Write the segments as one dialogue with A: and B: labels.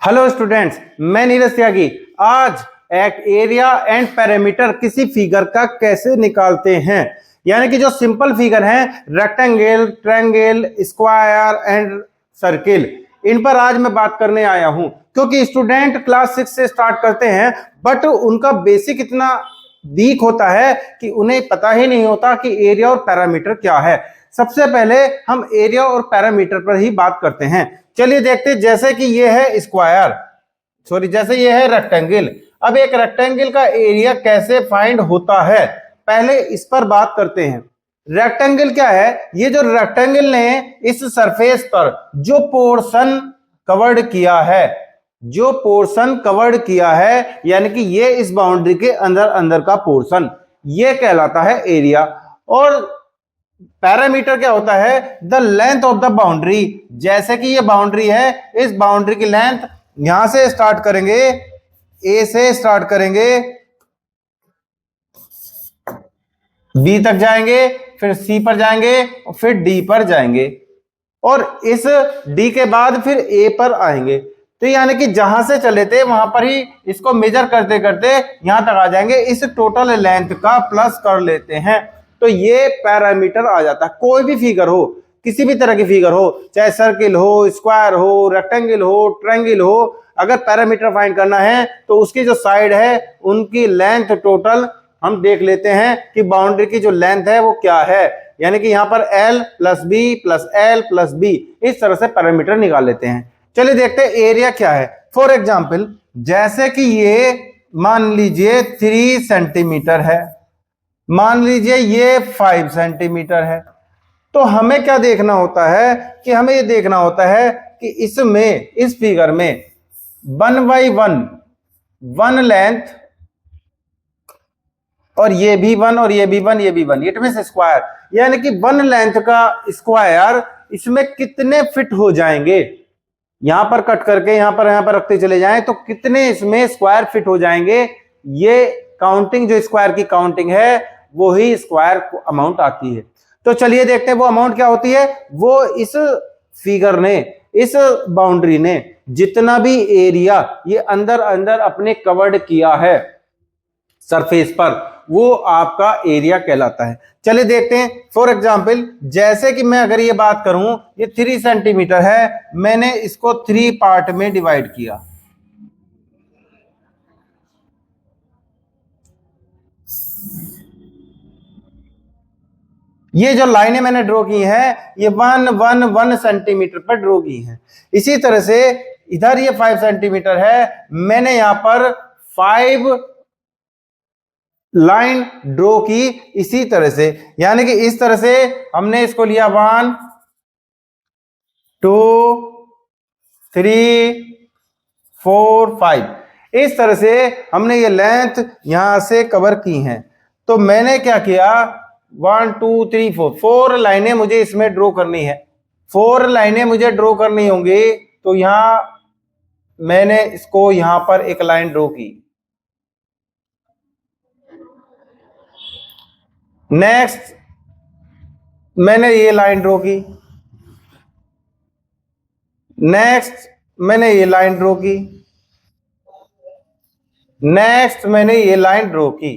A: Hello students, मैं नीरज त्यागी। आज एक एरिया एंड पैरामीटर किसी फिगर का कैसे निकालते हैं, यानी कि जो सिंपल फिगर हैं rectangle, triangle, square and circle, इन पर आज मैं बात करने आया हूं। क्योंकि स्टूडेंट क्लास 6 से स्टार्ट करते हैं बट उनका बेसिक इतना वीक होता है कि उन्हें पता ही नहीं होता कि एरिया और पैरामीटर क्या है। सबसे पहले हम एरिया और पैरामीटर पर ही बात करते हैं। चलिए देखते हैं, जैसे कि ये है स्क्वायर, जैसे ये है रेक्टेंगल। अब एक रेक्टेंगल का एरिया कैसे फाइंड होता है, पहले इस पर बात करते हैं। रेक्टेंगल क्या है? ये जो रेक्टेंगल ने इस सरफेस पर जो पोर्शन कवर्ड किया है, यानी कि ये इस बाउंड्री के अंदर अंदर का पोर्शन, ये कहलाता है एरिया। और पैरामीटर क्या होता है? The length of the boundary. जैसे कि ये बाउंड्री है, इस बाउंड्री की लेंथ यहां से स्टार्ट करेंगे, ए से स्टार्ट करेंगे, बी तक जाएंगे, फिर सी पर जाएंगे और फिर डी पर जाएंगे और इस डी के बाद फिर ए पर आएंगे। तो यानी कि जहां से चले थे वहां पर ही इसको मेजर करते करते यहां तक आ जाएंगे। इस टोटल लेंथ का प्लस कर लेते हैं तो ये पैरामीटर आ जाता है। कोई भी फिगर हो, किसी भी तरह की फिगर हो, चाहे सर्किल हो, स्क्वायर हो, रेक्टेंगल हो, ट्रायंगल हो, अगर पैरामीटर फाइंड करना है तो उसकी जो साइड है उनकी लेंथ टोटल हम देख लेते हैं कि बाउंड्री की जो लेंथ है वो क्या है। यानी कि यहां पर L plus B plus L plus B, इस तरह से पैरामीटर निकाल लेते हैं। चलिए देखते हैं एरिया क्या है। फॉर एग्जाम्पल, जैसे कि ये मान लीजिए 3 सेंटीमीटर है, मान लीजिए ये 5 सेंटीमीटर है, तो हमें क्या देखना होता है कि हमें ये देखना होता है कि इसमें, इस फिगर में 1 बाई 1 लेंथ, और ये भी 1 और ये भी 1, ये भी 1, इट मींस स्क्वायर, यानी कि 1 लेंथ का स्क्वायर इसमें कितने फिट हो जाएंगे। यहां पर कट करके यहां पर रखते चले जाएं तो कितने इसमें स्क्वायर फिट हो जाएंगे। ये काउंटिंग, जो स्क्वायर की काउंटिंग है वो ही स्क्वायर अमाउंट आती है। तो चलिए देखते हैं वो अमाउंट क्या होती है। वो इस फिगर ने, इस बाउंड्री ने जितना भी एरिया ये अंदर अंदर अपने कवर्ड किया है सरफेस पर, वो आपका एरिया कहलाता है। चलिए देखते हैं। फॉर एग्जांपल, जैसे कि मैं अगर ये बात करूं, ये 3 सेंटीमीटर है, मैंने इसको 3 पार्ट में डिवाइड किया। ये जो लाइनें मैंने ड्रॉ की हैं ये 1 सेंटीमीटर पर ड्रॉ की हैं। इसी तरह से इधर ये 5 सेंटीमीटर है, मैंने यहां पर 5 लाइन ड्रॉ की इसी तरह से, यानी कि इस तरह से हमने इसको लिया 1 2 3 4 5, इस तरह से हमने ये लेंथ यहां से कवर की हैं। तो मैंने क्या किया, 1 2 3 4 लाइनें मुझे इसमें ड्रॉ करनी है। 4 लाइनें मुझे ड्रॉ करनी होंगी, तो यहां मैंने इसको यहां पर एक लाइन ड्रॉ की। नेक्स्ट मैंने ये लाइन ड्रॉ की, नेक्स्ट मैंने ये लाइन ड्रॉ की, नेक्स्ट मैंने ये लाइन ड्रॉ की।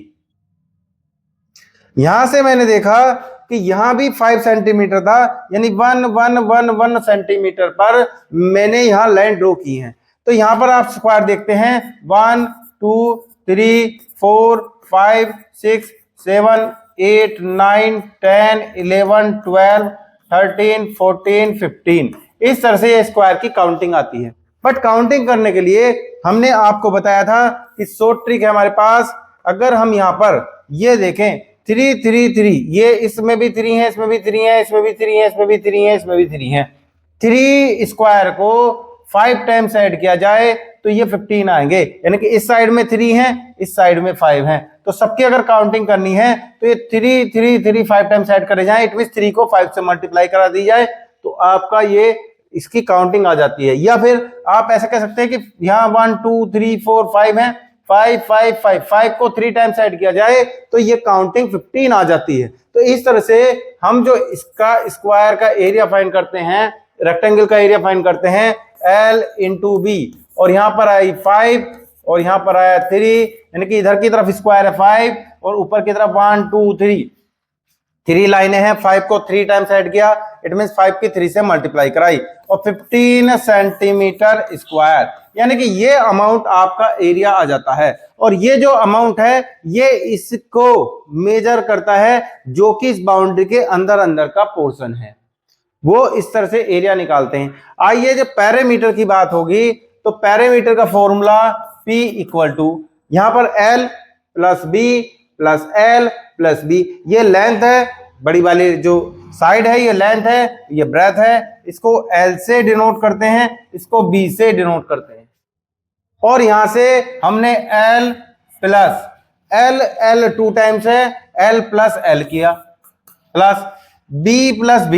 A: यहां से मैंने देखा कि यहां भी 5 सेंटीमीटर था, यानी 1 सेंटीमीटर पर मैंने यहां लाइन ड्रॉ की है। तो यहां पर आप स्क्वायर देखते हैं, 1 2 3 4 5 6 7 8 9 10 11 12 13 14 15, इस तरह से ये स्क्वायर की काउंटिंग आती है। बट काउंटिंग करने के लिए हमने आपको बताया था कि शॉर्ट ट्रिक है हमारे पास। अगर हम यहां पर ये देखें 3 3 3, ये इसमें भी 3 है, इसमें भी 3 है, इसमें भी 3 है, इसमें भी 3 है, इसमें भी 3 है। 3 स्क्वायर को 5 टाइम्स ऐड किया जाए तो ये 15 आएंगे, यानी कि इस साइड में 3 है, इस साइड में 5 है। तो सबकी अगर काउंटिंग करनी है तो ये 3 3 3 5 टाइम्स ऐड करे जाए, इट मींस 3 को 5 से मल्टीप्लाई करा दी जाए तो आपका ये इसकी काउंटिंग आ जाती है। या फिर आप ऐसा कह सकते हैं कि यहाँ 1 2 3 4 5 है, 5 5 5 5 को 3 टाइम्स ऐड किया जाए तो ये काउंटिंग 15 आ जाती है। तो इस तरह से हम जो इसका स्क्वायर का एरिया फाइंड करते हैं, रेक्टेंगल का एरिया फाइंड करते हैं, L इंटू बी, और यहाँ पर आई 5 और यहाँ पर आया 3, यानी कि इधर की तरफ स्क्वायर है 5 और ऊपर की तरफ 1 2 3 लाइनें हैं। 5 को 3 टाइम्स ऐड किया, इट मीन 5 की 3 से मल्टीप्लाई कराई और 15 सेंटीमीटर स्क्वायर, यानी कि ये अमाउंट आपका एरिया आ जाता है। और ये जो अमाउंट है ये इसको मेजर करता है जो कि इस बाउंड्री के अंदर अंदर का पोर्शन है, वो इस तरह से एरिया निकालते हैं। आइए जब पैरामीटर की बात होगी तो पैरामीटर का फॉर्मूला P इक्वल टू यहां पर L plus B plus L plus B, ये लेंथ है, बड़ी वाली जो साइड है ये लेंथ है, ये ब्रेथ है, इसको L से डिनोट करते हैं, इसको B से डिनोट करते हैं। और यहां से हमने L प्लस L 2 टाइम्स है, L प्लस L किया, प्लस B प्लस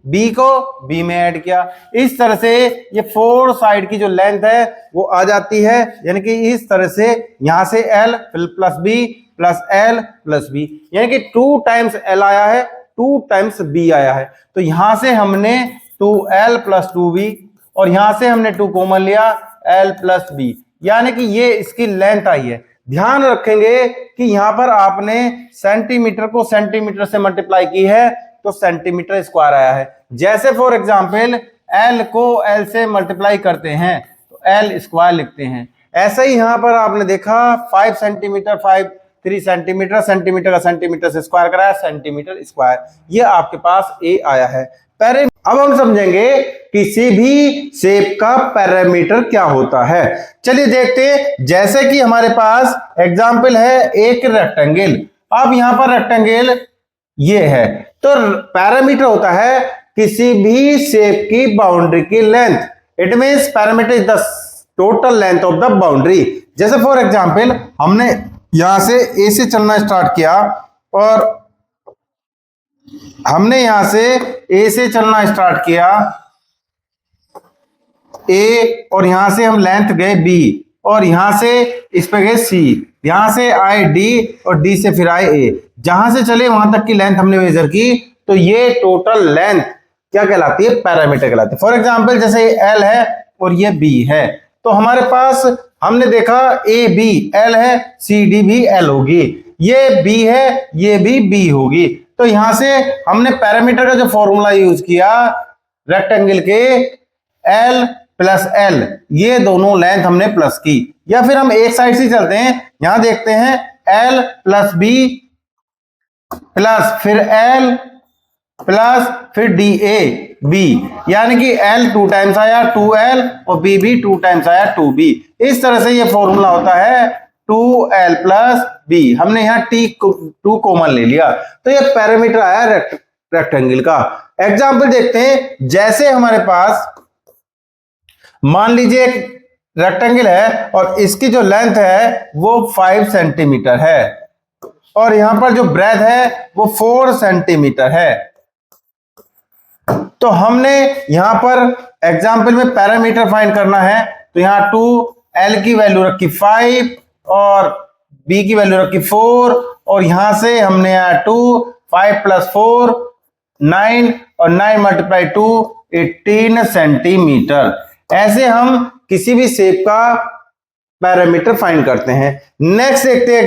A: B को B में ऐड किया। इस तरह से ये 4 साइड की जो लेंथ है वो आ जाती है, यानी कि इस तरह से यहां से L plus B plus L plus B, यानी कि 2 टाइम्स L आया है, 2 टाइम्स B आया है। तो यहां से हमने 2L प्लस 2B और यहां से हमने 2 कॉमन लिया L प्लस B, यानी कि ये इसकी लेंथ आई है। ध्यान रखेंगे कि यहां पर आपने सेंटीमीटर को सेंटीमीटर से मल्टीप्लाई की है तो सेंटीमीटर स्क्वायर आया है। जैसे फॉर एग्जांपल L को L से मल्टीप्लाई करते हैं तो L स्क्वायर लिखते हैं। ऐसे ही यहां पर आपने देखा 5 सेंटीमीटर 3 सेंटीमीटर, सेंटीमीटर का सेंटीमीटर से स्क्वायर कराया, सेंटीमीटर स्क्वायर, ये आपके पास A आया है। अब हम समझेंगे किसी भी शेप का पैरामीटर क्या होता है। चलिए देखते हैं, जैसे कि हमारे पास एग्जांपल है एक रेक्टेंगल। अब यहां पर रेक्टेंगल ये है, तो पैरामीटर होता है किसी भी शेप की बाउंड्री की length. It means parameter is the total length of the boundary. जैसे फॉर एग्जांपल हमने यहां से ए से चलना स्टार्ट किया और हमने यहां से ए से चलना स्टार्ट किया ए, और यहां से हम लेंथ गए बी, और यहां से इस पे गए सी, यहां से आए डी और डी से फिर आए ए। जहां से चले वहां तक की लेंथ हमने मेजर की, तो ये टोटल लेंथ क्या कहलाती है? पैरामीटर कहलाती है। फॉर एग्जांपल जैसे एल है और ये बी है, तो हमारे पास हमने देखा ए बी एल है, सी डी भी एल होगी, ये बी है, ये भी बी होगी। तो यहां से हमने पैरामीटर का जो फॉर्मूला यूज किया रेक्टेंगल के, एल प्लस एल, ये दोनों लेंथ हमने प्लस की। या फिर हम एक साइड से चलते हैं, यहां देखते हैं एल प्लस बी प्लस फिर एल प्लस फिर डी ए बी, यानी कि एल 2 टाइम्स आया 2L और बी भी 2 टाइम्स आया 2B। इस तरह से ये फॉर्मूला होता है 2L प्लस बी। हमने यहाँ T2 कॉमन ले लिया, तो ये पैरामीटर आया रेक्टेंगल का। एग्जाम्पल देखते हैं, जैसे हमारे पास मान लीजिए एक रेक्टेंगल है और इसकी जो लेंथ है वो 5 सेंटीमीटर है और यहां पर जो ब्रेथ है वो 4 सेंटीमीटर है। तो हमने यहां पर एग्जाम्पल में पैरामीटर फाइंड करना है, तो यहां 2L की वैल्यू रखी 5 और B की वैल्यू रखी 4, और यहां से हमने 2 5 प्लस 4 9 और 9 मल्टीप्लाई 2 18 सेंटीमीटर। ऐसे हम किसी भी शेप का पैरामीटर फाइंड करते हैं। नेक्स्ट देखते हैं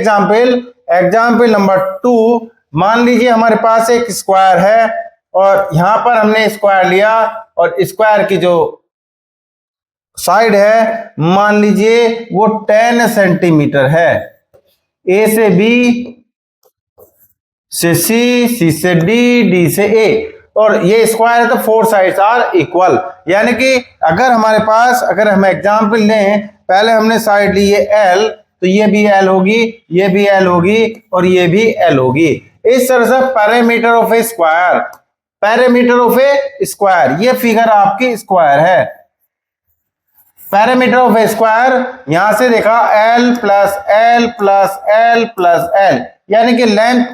A: एग्जाम्पल नंबर 2। मान लीजिए हमारे पास एक स्क्वायर है और यहां पर हमने स्क्वायर लिया और स्क्वायर की जो साइड है मान लीजिए वो 10 सेंटीमीटर है। ए से बी से सी से डी से ए, और ये स्क्वायर है तो 4 साइड्स आर इक्वल, यानी कि अगर हम एग्जाम्पल लें, पहले हमने साइड ली ये L, तो ये भी L होगी, ये भी L होगी और ये भी L होगी। इस तरह से पैरामीटर ऑफ ए स्क्वायर, ये फिगर आपकी स्क्वायर है। पैरामीटर ऑफ ए स्क्वायर यहां से देखा L plus L plus L plus L, यानी कि लेंथ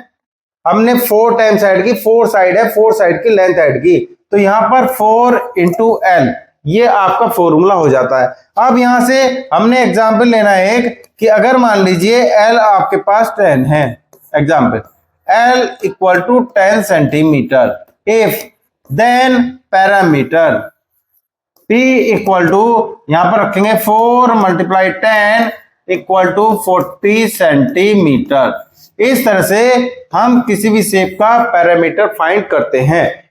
A: हमने 4 टाइम्स ऐड की, 4 साइड है, 4 साइड की लेंथ ऐड की, तो यहां पर 4 इंटू L, ये आपका फॉर्मूला हो जाता है। अब यहां से हमने एग्जाम्पल लेना है एक, कि अगर मान लीजिए L आपके पास 10 है, example L equal to 10 centimetre, if then parameter P equal to यहां पर रखेंगे 4 × 10 इक्वल टू 40 सेंटीमीटर। इस तरह से हम किसी भी शेप का पैरामीटर फाइंड करते हैं।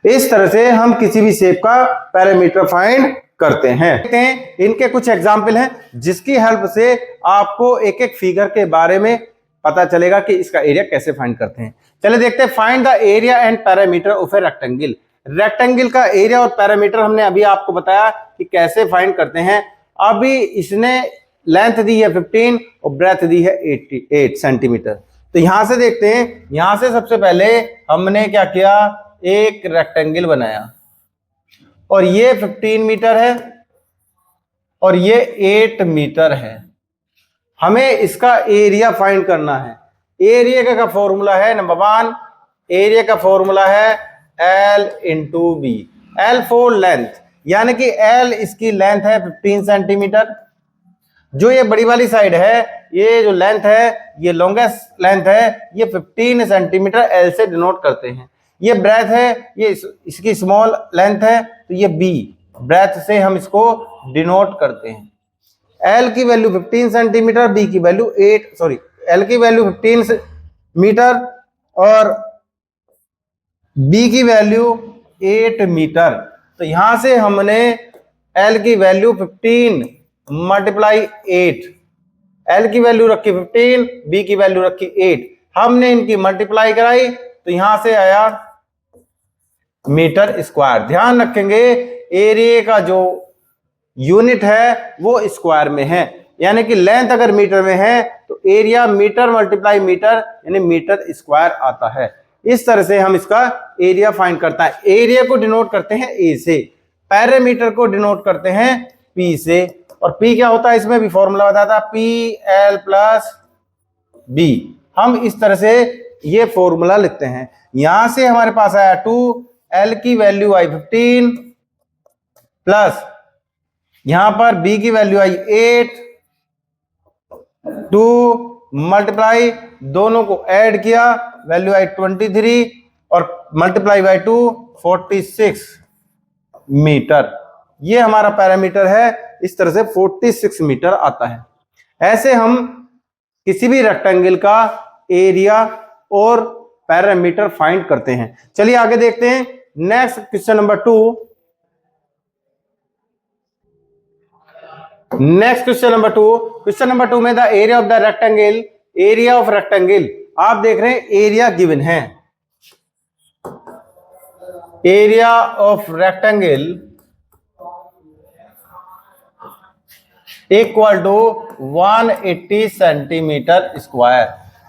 A: इस तरह से हम किसी भी शेप का पैरामीटर फाइंड करते हैं। इनके कुछ एग्जाम्पल हैं जिसकी हेल्प से आपको एक एक फिगर के बारे में पता चलेगा कि इसका एरिया कैसे फाइंड करते हैं। चलिए देखते हैं। Find the area and parameter of a rectangle. Rectangle का एरिया और पैरामीटर हमने अभी आपको बताया कि कैसे फाइंड करते हैं। अभी इसने लेंथ दी है 15 और ब्रेथ दी है 88 सेंटीमीटर। तो यहां से देखते हैं। यहां से सबसे पहले हमने क्या किया, एक रेक्टेंगल बनाया और ये 15 मीटर है और ये 8 मीटर है। हमें इसका एरिया फाइंड करना है। एरिया का फॉर्मूला है नंबर 1, एरिया का फॉर्मूला है L × B। L for length, यानी कि L इसकी लेंथ है 15 सेंटीमीटर। जो ये बड़ी वाली साइड है, ये जो लेंथ है, ये लॉन्गेस्ट लेंथ है, ये 15 सेंटीमीटर L से डिनोट करते हैं। ये ब्रेथ है, ये इसकी स्मॉल लेंथ है, तो ये B ब्रेथ से हम इसको डिनोट करते हैं। L की वैल्यू 15 सेंटीमीटर, B की वैल्यू L की वैल्यू 15 मीटर और B की वैल्यू 8 मीटर। तो यहां से हमने L की वैल्यू 15 × 8, L की वैल्यू रखी 15, B की वैल्यू रखी 8। हमने इनकी मल्टीप्लाई कराई तो यहां से आया मीटर स्क्वायर। ध्यान रखेंगे एरिया का जो यूनिट है वो स्क्वायर में है, यानी कि लेंथ अगर मीटर में है तो एरिया मीटर × मीटर यानी मीटर स्क्वायर आता है। इस तरह से हम इसका एरिया फाइंड करता है। एरिया को डिनोट करते हैं A से, पैरामीटर को डिनोट करते हैं P से। और P क्या होता है, इसमें भी फॉर्मूला बताया था, PL + B। हम इस तरह से ये फॉर्मूला लिखते हैं। यहां से हमारे पास आया 2, L की वैल्यू आई 15 प्लस यहां पर B की वैल्यू आई 8, 2 मल्टीप्लाई, दोनों को ऐड किया, वैल्यू आई 23 और मल्टीप्लाई बाय 2 46 मीटर। ये हमारा पैरामीटर है। इस तरह से 46 मीटर आता है। ऐसे हम किसी भी रेक्टेंगल का एरिया और पैरामीटर फाइंड करते हैं। चलिए आगे देखते हैं। Next question number 2। Next question number 2। Question number 2 में the area of the rectangle, area of rectangle, आप देख रहे हैं एरिया गिवन है। Area of rectangle equal to 180 centimetre square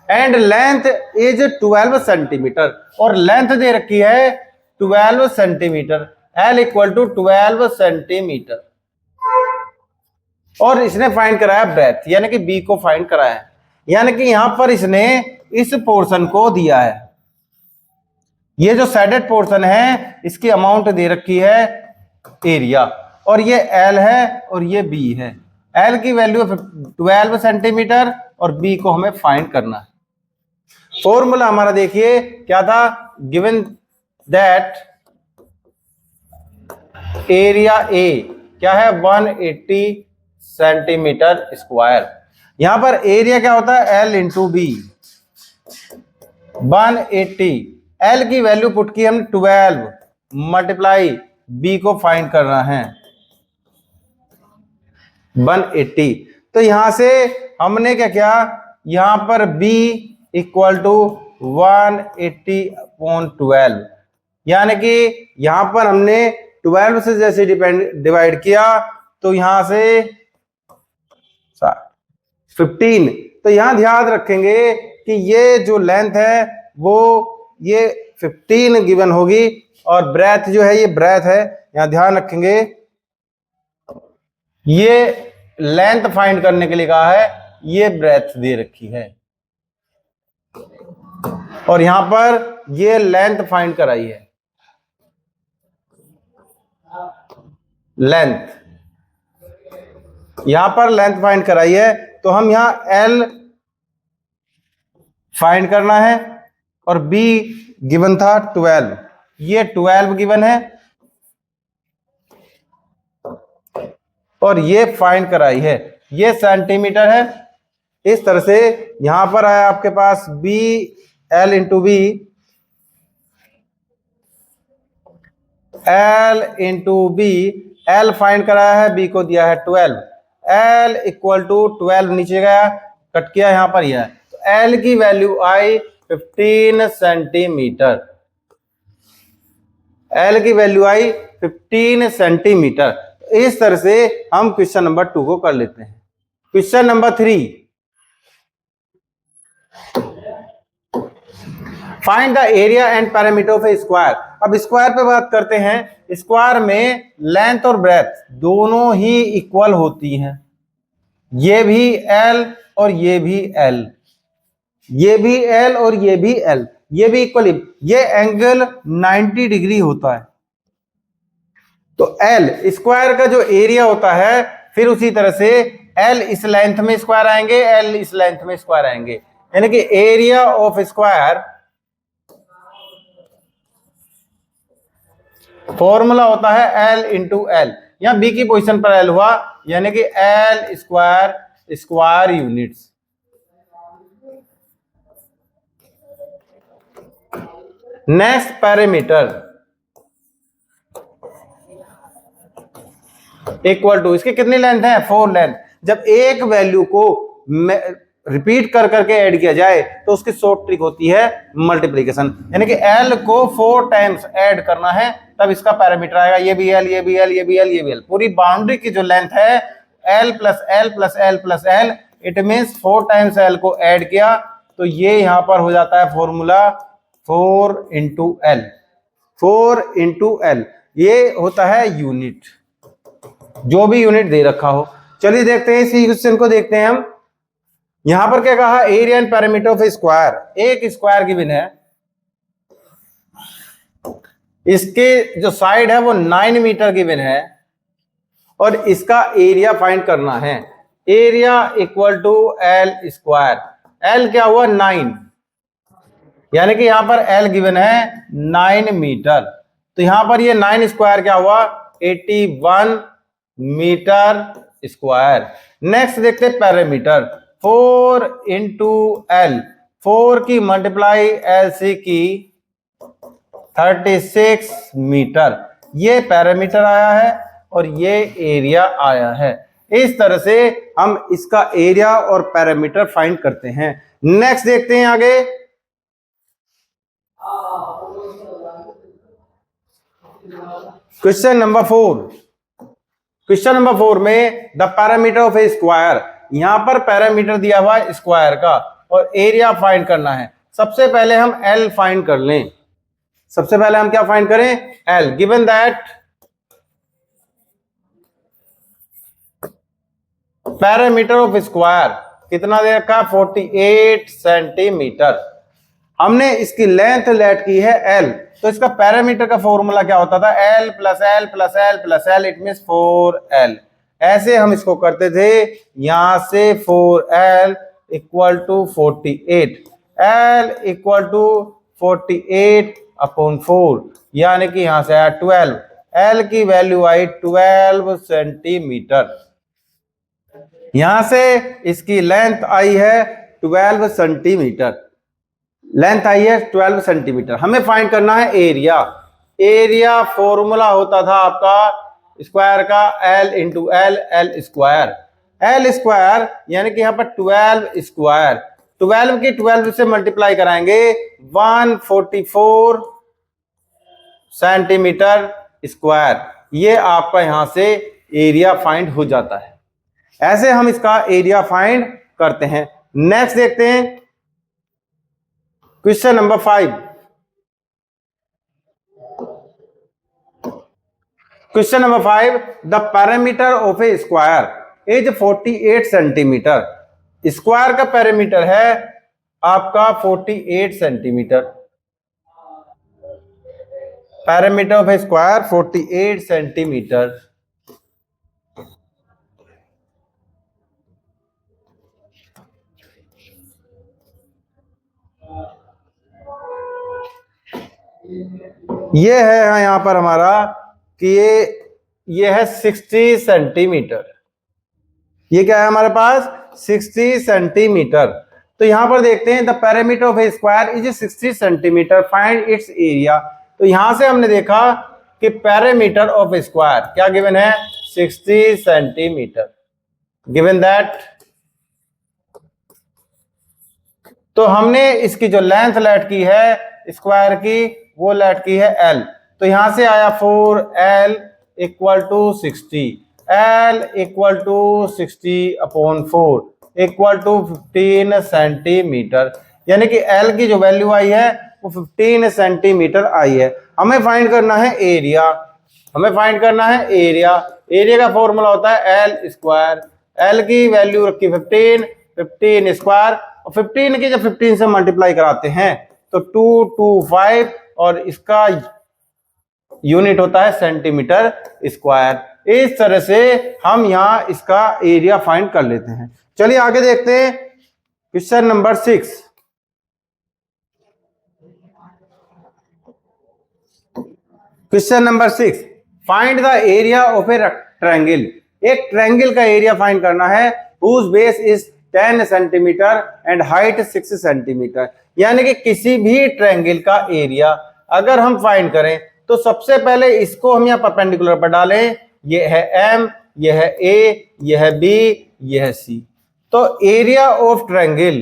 A: and length is 12 centimetre, और लेंथ दे रखी है 12 centimetre. L equal to 12 centimetre. और इसने फाइंड कराया ब्रेथ, यानी कि B को फाइंड कराया है। यानी कि यहां पर इसने इस पोर्शन को दिया है। ये जो साइडेड पोर्शन है इसकी अमाउंट दे रखी है एरिया, और ये L है और ये B है। L की वैल्यू 12 सेंटीमीटर और B को हमें फाइंड करना है। फॉर्मूला हमारा देखिए क्या था, गिवन दैट एरिया A क्या है 180 सेंटीमीटर स्क्वायर। यहां पर एरिया क्या होता है L × B, 180। L की वैल्यू पुट की हमने 12 मल्टीप्लाई B को फाइंड करना है 180। तो यहां से हमने क्या किया, यहां पर B इक्वल टू 180/12, यानी कि यहां पर हमने 12 से जैसे डिवाइड किया तो यहां से 15। तो यहां ध्यान रखेंगे कि ये जो लेंथ है वो ये 15 गिवन होगी और ब्रेथ जो है ये ब्रेथ है। यहां ध्यान रखेंगे ये लेंथ फाइंड करने के लिए कहा है, ये ब्रेथ दे रखी है और यहां पर ये लेंथ फाइंड कराई है। लेंथ यहां पर लेंथ फाइंड कराई है, तो हम यहां L फाइंड करना है और B गिवन था 12, ये 12 गिवन है और ये फाइंड कराई है, ये सेंटीमीटर है। इस तरह से यहां पर आया आपके पास B L into B, L into B, L find कराया है, बी को दिया है 12, एल इक्वल टू 12 नीचे गया, कट किया यहां पर यह, तो एल की वैल्यू आई 15 सेंटीमीटर, एल की वैल्यू आई 15 सेंटीमीटर। इस तरह से हम क्वेश्चन नंबर 2 को कर लेते हैं। Question number 3, find the area and parameter of A square. अब स्क्वायर पे बात करते हैं। स्क्वायर में लेंथ और ब्रेथ दोनों ही इक्वल होती हैं, ये भी एल और ये भी एल, ये भी एल और ये भी एल, ये भी इक्वल, ये एंगल 90 डिग्री होता है। तो एल स्क्वायर का जो एरिया होता है, फिर उसी तरह से एल इस लेंथ में स्क्वायर आएंगे, एल इस लेंथ में स्क्वायर आएंगे, यानी कि एरिया ऑफ स्क्वायर फॉर्मूला होता है एल इंटू एल। यहां बी की पोजीशन पर एल हुआ, यानी कि L square square units. Next parameter equal to, इसकी कितनी लेंथ है? 4 लेंथ। जब एक वैल्यू को रिपीट कर करके ऐड किया जाए तो उसकी शॉर्ट ट्रिक होती है मल्टीप्लीकेशन, यानी कि एल को 4 टाइम्स ऐड करना है, तब इसका पैरामीटर आएगा। ये भी एल, ये भी एल, ये भी एल, ये भी एल। पूरी बाउंड्री की जो लेंथ है L plus L plus L plus L, it means 4 times L को ऐड किया, तो ये यहां पर हो जाता है formula 4 into L, 4 into L. ये होता है यूनिट, जो भी यूनिट दे रखा हो। चलिए देखते हैं इसी क्वेश्चन को, देखते हैं हम। यहां पर क्या कहा? Area and parameter of square. एक स्क्वायर गिवन है, इसके जो साइड है वो 9 मीटर गिवन है, और इसका एरिया फाइंड करना है। Area equal to L square. L क्या हुआ? 9, यानी कि यहां पर एल गिवन है 9 मीटर, तो यहां पर ये 9 स्क्वायर क्या हुआ? 81 मीटर स्क्वायर। नेक्स्ट देखते हैं पैरामीटर, 4 इंटू एल, 4 की मल्टीप्लाई एल सी की 36 मीटर, ये पैरामीटर आया है और ये एरिया आया है। इस तरह से हम इसका एरिया और पैरामीटर फाइंड करते हैं। नेक्स्ट देखते हैं आगे, क्वेश्चन नंबर 4। क्वेश्चन नंबर 4 में the parameter of A square, यहां पर पैरामीटर दिया हुआ है स्क्वायर का और एरिया फाइंड करना है। सबसे पहले हम एल फाइंड कर लें। सबसे पहले हम क्या फाइंड करें? L. Given that parameter of square कितना दे रखा? 48 सेंटीमीटर। हमने इसकी लेंथ लेट की है एल, तो इसका पैरामीटर का फॉर्मूला क्या होता था? L plus L plus L plus L, it means 4L। ऐसे हम इसको करते थे, यहां से 4L equal to 48, L equal to 48 upon 4, यानी कि यहां से आया 12। L की वैल्यू आई 12 सेंटीमीटर। यहां से इसकी लेंथ आई है 12 सेंटीमीटर, लेंथ आई है 12 सेंटीमीटर। हमें फाइंड करना है एरिया। एरिया फॉर्मूला होता था आपका स्क्वायर का L into L, L square. L square यानी कि यहां पर 12 स्क्वायर, 12 की 12 से मल्टीप्लाई कराएंगे 144 सेंटीमीटर स्क्वायर। ये आपका यहां से एरिया फाइंड हो जाता है। ऐसे हम इसका एरिया फाइंड करते हैं। नेक्स्ट देखते हैं question number 5। Question number 5, the parameter of A square is 48 centimetre. Square का पैरामीटर है आपका 48 centimetre. Parameter of A square 48 centimetre. ये है यहां पर हमारा कि ये है 60 सेंटीमीटर। ये क्या है हमारे पास 60 सेंटीमीटर। तो यहां पर देखते हैं the parameter of A square is 60 centimetre, find its area. तो यहां से हमने देखा कि पैरामीटर ऑफ ए स्क्वायर क्या गिवन है 60 सेंटीमीटर, गिवन दैट। तो हमने इसकी जो लेंथ लेट की है स्क्वायर की वो लेट की है L। तो यहां से आया 4L equal to 60, L equal to 60/4 equal to 15 centimetre, यानी कि L की जो वैल्यू आई है वो 15 सेंटीमीटर आई है। हमें फाइंड करना है एरिया, हमें फाइंड करना है एरिया। एरिया का फॉर्मूला होता है L स्क्वायर। L की वैल्यू रखी 15, 15 स्क्वायर, और 15 की जब 15 से मल्टीप्लाई कराते हैं तो 225 और इसका यूनिट होता है सेंटीमीटर स्क्वायर। इस तरह से हम यहां इसका एरिया फाइंड कर लेते हैं। चलिए आगे देखते हैं question number 6। Question number 6, find the area of A triangle. एक ट्रायंगल का एरिया फाइंड करना है whose base is 10 centimetre and height 6 centimetre. यानी कि किसी भी ट्रायंगल का एरिया अगर हम फाइंड करें तो सबसे पहले इसको हम यहाँ परपेंडिकुलर पर डालें। ये है M, ये है A, ये है B, ये है C। तो area of triangle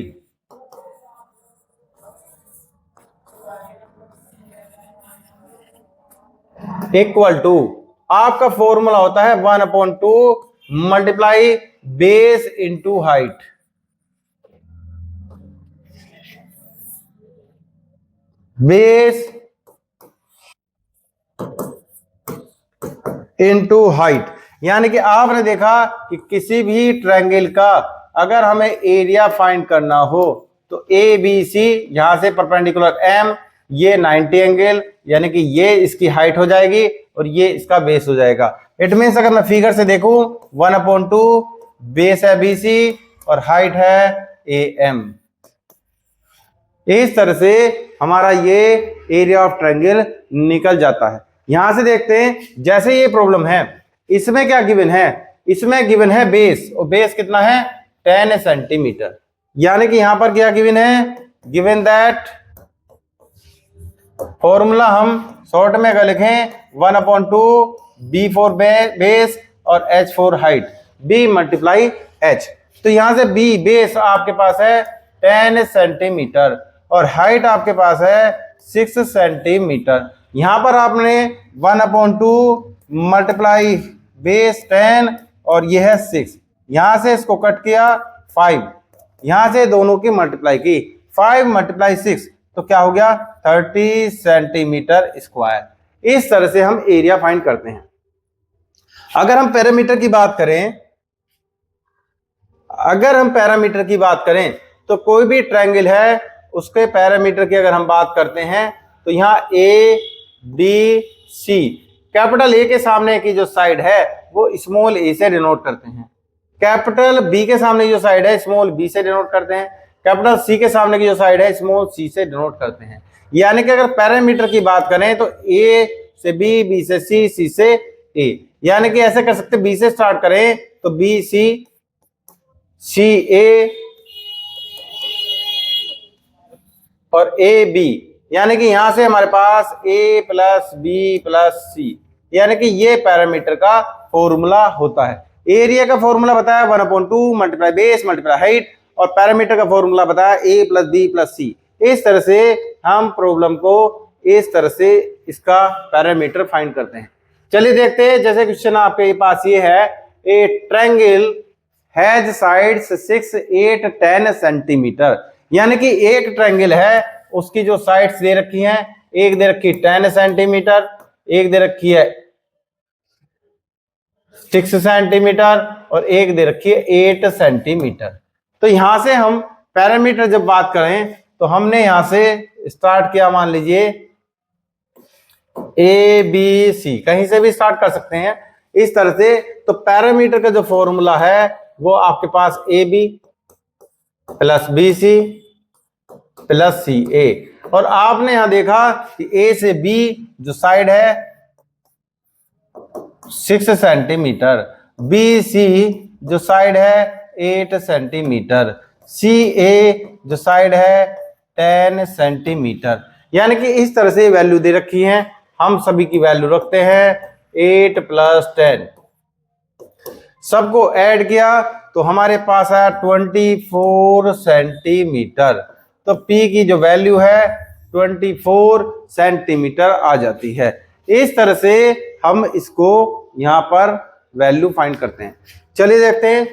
A: equal to आपका फॉर्मूला होता है 1/2 multiply base into height. Base into height, यानी कि आपने देखा कि किसी भी ट्रायंगल का अगर हमें एरिया फाइंड करना हो तो ए बी सी, यहां से परपेंडिकुलर M, ये 90 एंगल, यानी कि ये इसकी हाइट हो जाएगी और ये इसका बेस हो जाएगा। इट मीन्स अगर मैं फिगर से देखूं 1/2 बेस है BC और हाइट है AM। इस तरह से हमारा ये एरिया ऑफ ट्रायंगल निकल जाता है। यहां से देखते हैं जैसे ये प्रॉब्लम है, इसमें क्या गिवन है, इसमें गिवन है बेस, और बेस कितना है 10 सेंटीमीटर। यानी कि यहां पर क्या गिवन है, गिवन दैट फॉर्मूला हम शॉर्ट में क्या लिखें 1/2 B फॉर बेस और H for height, B multiply H। तो यहां से B बेस आपके पास है 10 सेंटीमीटर और हाइट आपके पास है 6 सेंटीमीटर। यहां पर आपने 1/2 मल्टीप्लाई बेस 10 और ये है 6, यहां से इसको कट किया 5, यहां से दोनों की मल्टीप्लाई की 5 मल्टीप्लाई 6, तो क्या हो गया 30 सेंटीमीटर स्क्वायर। इस तरह से हम एरिया फाइंड करते हैं। अगर हम पैरामीटर की बात करें, अगर हम पैरामीटर की बात करें तो कोई भी ट्रायंगल है उसके पैरामीटर की अगर हम बात करते हैं तो यहाँ A B C, capital A के सामने की जो साइड है वो स्मॉल a से डिनोट करते हैं, कैपिटल B के सामने जो साइड है स्मॉल b से डिनोट करते हैं, कैपिटल C के सामने की जो साइड है स्मॉल c से डिनोट करते हैं। यानी कि अगर पैरामीटर की बात करें तो A से B, B से C, C से A, यानी कि ऐसे कर सकते B से स्टार्ट करें तो B C, C A और A B, यानी कि यहां से हमारे पास A plus B plus C, यानी कि ये पैरामीटर का फॉर्मूला होता है। एरिया का फॉर्मूला बताया 1/2 मल्टीप्लाई बेस मल्टीप्लाई हाइट, और पैरामीटर का फॉर्मूला बताया A plus B plus C। इस तरह से हम प्रॉब्लम को इस तरह से इसका पैरामीटर फाइंड करते हैं। चलिए देखते हैं, जैसे क्वेश्चन आपके पास ये है, ए ट्रायंगल हैज साइड्स 6, 8, 10 सेंटीमीटर। यानी कि एक ट्रायंगल है उसकी जो साइड्स दे रखी हैं, एक दे रखी 10 सेंटीमीटर, एक दे रखी है 6 सेंटीमीटर और एक दे रखी है 8 सेंटीमीटर। तो यहां से हम पैरामीटर जब बात करें तो हमने यहां से स्टार्ट किया, मान लीजिए A B C, कहीं से भी स्टार्ट कर सकते हैं इस तरह से। तो पैरामीटर का जो फॉर्मूला है वो आपके पास AB plus BC plus CA, और आपने यहां देखा कि A से B जो साइड है 6 सेंटीमीटर, BC जो साइड है 8 सेंटीमीटर, सी ए जो साइड है 10 सेंटीमीटर। यानी कि इस तरह से वैल्यू दे रखी है, हम सभी की वैल्यू रखते हैं 8 + 10, सबको ऐड किया तो हमारे पास आया 24 सेंटीमीटर। तो P की जो वैल्यू है 24 सेंटीमीटर आ जाती है। इस तरह से हम इसको यहां पर वैल्यू फाइंड करते हैं। चलिए देखते हैं।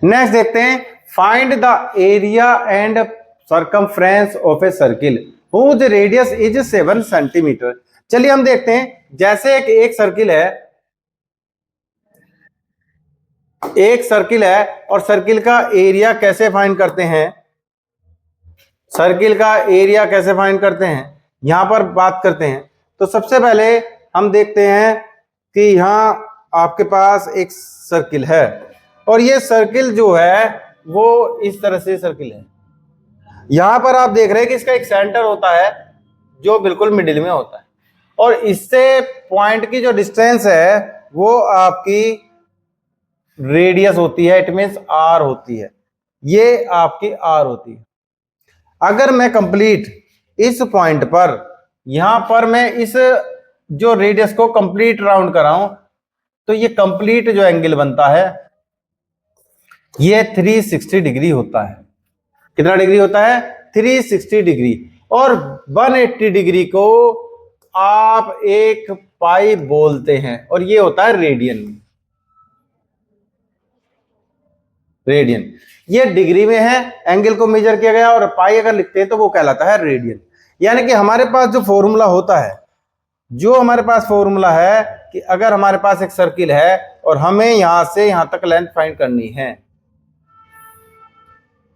A: नेक्स्ट देखते हैं, find the area and circumference of a circle whose radius is 7 centimetre. चलिए हम देखते हैं, जैसे एक सर्किल है, एक सर्किल है और सर्किल का एरिया कैसे फाइंड करते हैं, सर्किल का एरिया कैसे फाइंड करते हैं यहां पर बात करते हैं। तो सबसे पहले हम देखते हैं कि यहां आपके पास एक सर्किल है और ये सर्किल जो है वो इस तरह से सर्किल है। यहां पर आप देख रहे हैं कि इसका एक सेंटर होता है जो बिल्कुल मिडिल में होता है और इससे पॉइंट की जो डिस्टेंस है वो आपकी रेडियस होती है, इट मींस आर होती है, ये आपकी आर होती है। अगर मैं कंप्लीट इस पॉइंट पर यहां पर मैं इस जो रेडियस को कंप्लीट राउंड कराऊं तो ये कंप्लीट जो एंगल बनता है ये 360 डिग्री होता है। कितना डिग्री होता है? 360 डिग्री। और 180 डिग्री को आप एक पाई बोलते हैं और ये होता है रेडियन। रेडियन ये डिग्री में है, एंगल को मेजर किया गया और पाई अगर लिखते हैं तो वो कहलाता है रेडियन। यानी कि हमारे पास जो फॉर्मूला होता है, जो हमारे पास फॉर्मूला है कि अगर हमारे पास एक सर्किल है और हमें यहां से यहां तक लेंथ फाइंड करनी है,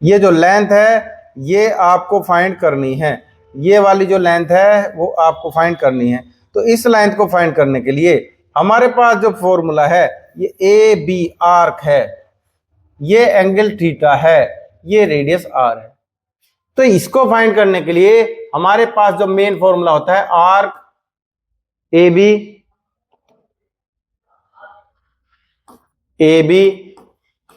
A: ये जो लेंथ है ये आपको फाइंड करनी है, ये वाली जो लेंथ है वो आपको फाइंड करनी है। तो इस लेंथ को फाइंड करने के लिए हमारे पास जो फॉर्मूला है ये ए बी आर्क है, ये एंगल थीटा है, ये रेडियस आर है। तो इसको फाइंड करने के लिए हमारे पास जो मेन फॉर्मूला होता है arc A B,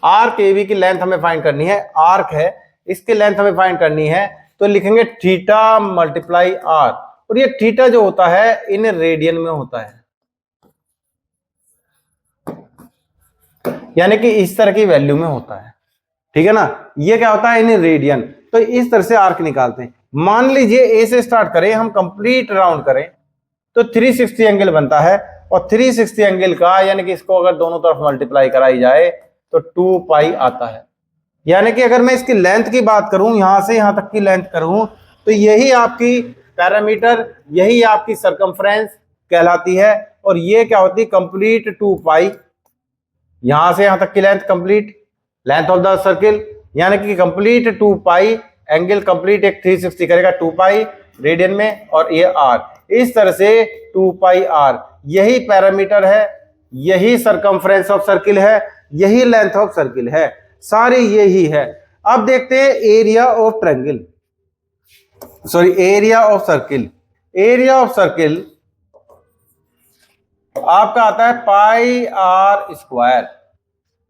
A: arc A B की लेंथ हमें फाइंड करनी है, आर्क है इसकी लेंथ हमें फाइंड करनी है तो लिखेंगे थीटा मल्टीप्लाई आर, और ये थीटा जो होता है इन रेडियन में होता है, यानी कि इस तरह की वैल्यू में होता है। ठीक है ना, ये क्या होता है इन रेडियन। तो इस तरह से आर्क निकालते हैं। मान लीजिए ए से स्टार्ट करें, हम कंप्लीट राउंड करें तो 360 एंगल बनता है और 360 एंगल का यानी कि इसको अगर दोनों तरफ मल्टीप्लाई कराई जाए तो 2 पाई आता है। यानी कि अगर मैं इसकी लेंथ की बात करूं, यहां से यहां तक की लेंथ करूं तो यही आपकी पैरामीटर, यही आपकी सरकमफ्रेंस कहलाती है। और ये क्या होती है? कंप्लीट 2 पाई, यहां से यहां तक की length complete length of the circle, यानी कि कंप्लीट 2 पाई एंगल कंप्लीट एक 360 करेगा 2 पाई रेडियन में, और ये आर। इस तरह से 2 पाई आर यही पैरामीटर है, यही सरकमफ्रेंस ऑफ सर्किल है, यही लेंथ ऑफ सर्किल है, सारी यही है। अब देखते हैं area of triangle, sorry area of circle. Area of circle आपका आता है पाई आर स्क्वायर।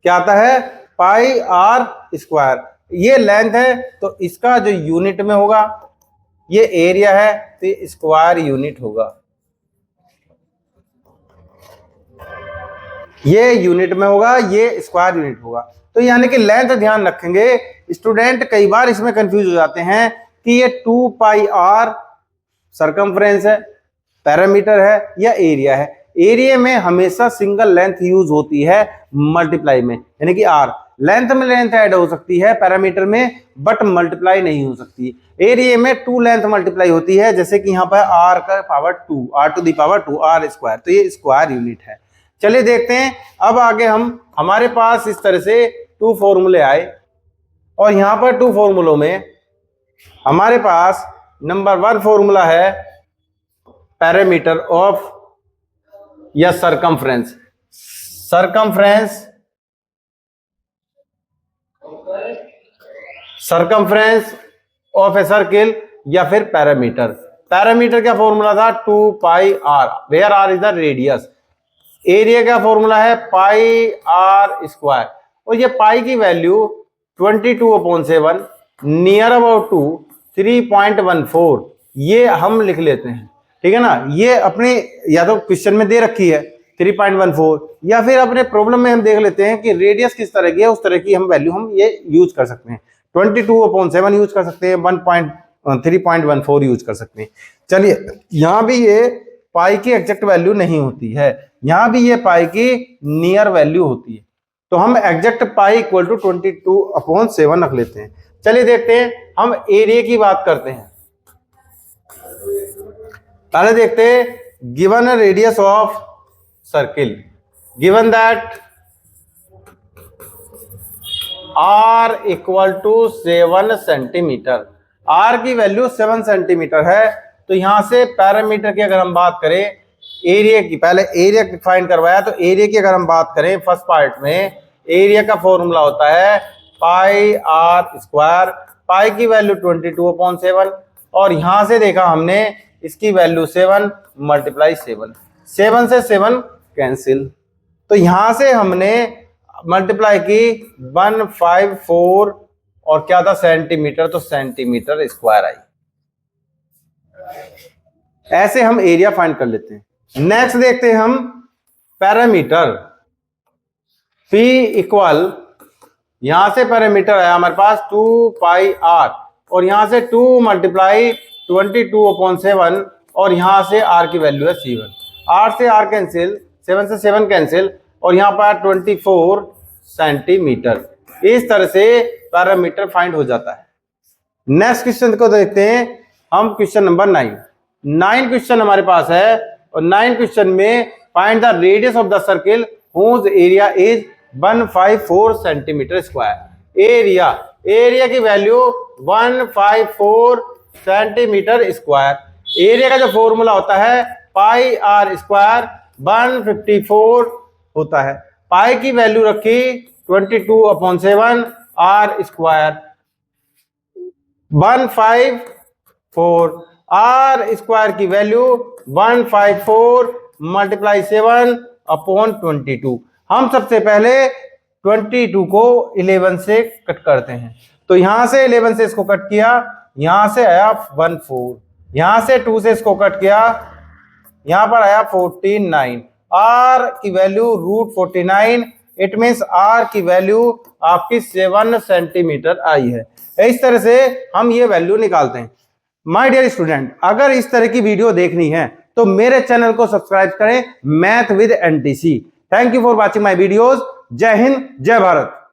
A: क्या आता है? Pi are square. ये लेंथ है तो इसका जो यूनिट में होगा, ये एरिया है तो स्क्वायर यूनिट होगा, ये यूनिट में होगा, ये स्क्वायर यूनिट होगा। तो यानी कि लेंथ ध्यान रखेंगे स्टूडेंट, कई बार इसमें कंफ्यूज हो जाते हैं कि ये 2 पाई आर सरकमफ्रेंस है, पैरामीटर है या एरिया है। एरिया में हमेशा सिंगल लेंथ यूज होती है मल्टीप्लाई में, यानी कि आर। लेंथ में लेंथ ऐड हो सकती है पैरामीटर में, बट मल्टीप्लाई नहीं हो सकती। एरिया में 2 लेंथ मल्टीप्लाई होती है, जैसे कि यहाँ पर आर का power 2, R to the power 2 R square, तो ये स्क्वायर यूनिट है। चलिए देखते हैं अब आगे। हमारे पास इस तरह से 2 फॉर्मूले आए और यहां पर 2 फॉर्मूलों में हमारे पास नंबर 1 फॉर्मूला है पैरामीटर ऑफ या circumference, circumference of a circle या फिर पैरामीटर। पैरामीटर का फॉर्मूला था 2 pi R, where R is the radius. Area का फॉर्मूला है पाई आर स्क्वायर, और ये पाई की वैल्यू 22/7 नियर अबाउट टू 3.14 ये हम लिख लेते हैं, ठीक है ना। ये अपने या तो क्वेश्चन में दे रखी है 3.14, या फिर अपने प्रॉब्लम में हम देख लेते हैं कि रेडियस किस तरह की है, उस तरह की हम वैल्यू हम ये यूज कर सकते हैं। 22/7 यूज कर सकते हैं, 3.14 यूज कर सकते हैं। चलिए, यहां भी ये पाई की एग्जैक्ट वैल्यू नहीं होती है, यहां भी ये पाई की नियर वैल्यू होती है, तो हम एग्जैक्ट पाई इक्वल टू 22/7 रख लेते हैं। चलिए देखते हैं, हम एरिया की बात करते हैं। पहले देखते हैं, given radius of circle, given that r equal to 7 centimetre, r की वैल्यू 7 सेंटीमीटर है। तो यहां से पैरामीटर की अगर हम बात करें, एरिया की, पहले एरिया फाइंड करवाया, तो एरिया की अगर हम बात करें फर्स्ट पार्ट में, एरिया का फॉर्मूला होता है पाई आर स्क्वायर, पाई की वैल्यू 22/7, और यहां से देखा हमने इसकी वैल्यू 7 मल्टीप्लाई 7 से 7 कैंसिल, तो यहां से हमने मल्टीप्लाई की 154 और क्या था सेंटीमीटर, तो सेंटीमीटर स्क्वायर आई। ऐसे हम एरिया फाइंड कर लेते हैं। नेक्स्ट देखते हैं हम पैरामीटर, P इक्वल, यहां से पैरामीटर है हमारे पास 2 पाई आर, और यहां से 2 मल्टीप्लाई 22/7, और यहां से r की वैल्यू है 7, r से r कैंसिल, 7 से 7 कैंसिल, और यहां पर 24 सेंटीमीटर। इस तरह से पैरामीटर फाइंड हो जाता है। नेक्स्ट क्वेश्चन को देखते हैं हम, क्वेश्चन नंबर 9 क्वेश्चन हमारे पास है, और 9 क्वेश्चन में find the radius of the circle whose area is 154 centimetre square. Area की वैल्यू 154 सेंटीमीटर स्क्वायर। एरिया का जो फॉर्मूला होता है पाई आर स्क्वायर 154 होता है। पाई की वैल्यू रखी 22/7, आर स्क्वायर 154, आर स्क्वायर की वैल्यू 154 मल्टीप्लाई 7/22। हम सबसे पहले 22 को 11 से कट करते हैं, तो यहां से 11 से इसको कट किया, यहां से आया 14, यहां से 2 से इसको कट किया, यहां पर आया 49, आर की वैल्यू √49, इट मीन्स आर की वैल्यू आपकी 7 सेंटीमीटर आई है। इस तरह से हम ये वैल्यू निकालते हैं। माय डियर स्टूडेंट, अगर इस तरह की वीडियो देखनी है तो मेरे चैनल को सब्सक्राइब करें, math with NTC. Thank you for watching my videos. जय हिंद, जय भारत।